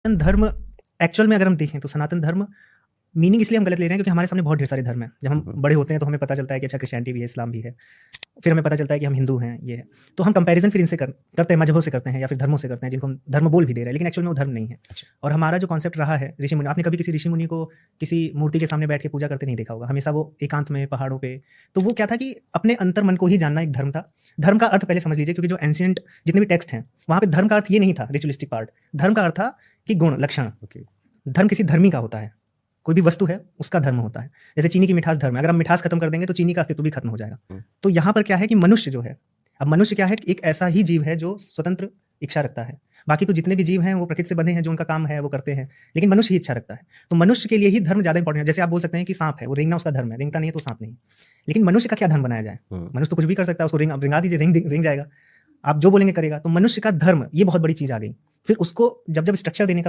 सनातन धर्म एक्चुअल में अगर हम देखें तो सनातन धर्म मीनिंग इसलिए हम गलत ले रहे हैं क्योंकि हमारे सामने बहुत ढेर सारे धर्म हैं। जब हम बड़े होते हैं तो हमें पता चलता है कि अच्छा क्रिश्चियनिटी भी है, इस्लाम भी है। फिर हमें पता चलता है कि हम हिंदू हैं, ये है। तो हम कंपैरिजन फिर इनसे करते हैं, मजहबों से करते हैं या फिर धर्मों से करते हैं जिनको हम धर्म बोल भी दे रहे हैं, लेकिन एक्चुअल में वो धर्म नहीं है। और हमारा जो कॉन्सेप्ट रहा है ऋषि मुनि, आपने कभी किसी ऋषि मुनि को किसी मूर्ति के सामने बैठ के पूजा करते नहीं देखा होगा। हमेशा वो एकांत में पहाड़ों पे, तो वो क्या था कि अपने अंतर मन को ही जानना एक धर्म था। धर्म का अर्थ पहले समझ लीजिए, क्योंकि जो एंशिएंट जितने भी टेक्स्ट हैं वहाँ पे धर्म का अर्थ ये नहीं था रिचुअलिस्टिक पार्ट। धर्म का अर्थ था कि गुण लक्षण। धर्म किसी धर्मी का होता है, कोई भी वस्तु है उसका धर्म होता है। जैसे चीनी की मिठास धर्म है, अगर हम मिठास खत्म कर देंगे तो चीनी का अस्तित्व भी खत्म हो जाएगा। तो यहाँ पर क्या है कि मनुष्य जो है, अब मनुष्य क्या है, एक ऐसा ही जीव है जो स्वतंत्र इच्छा रखता है। बाकी तो जितने भी जीव हैं वो प्रकृति से बंधे हैं, जो उनका काम है वो करते हैं, लेकिन मनुष्य ही इच्छा रखता है। तो मनुष्य के लिए ही धर्म ज्यादा इंपॉर्टेंट है। जैसे आप बोल सकते हैं कि सांप है, वो रेंगना उसका धर्म है, रेंगता नहीं है तो सांप नहीं। लेकिन मनुष्य का क्या धर्म बनाया जाए? मनुष्य तो कुछ भी कर सकता है, उसको रिंगा दीजिए, रिंग जाएगा। आप जो बोलेंगे करेगा। तो मनुष्य का धर्म, ये बहुत बड़ी चीज आ गई। फिर उसको जब स्ट्रक्चर देने का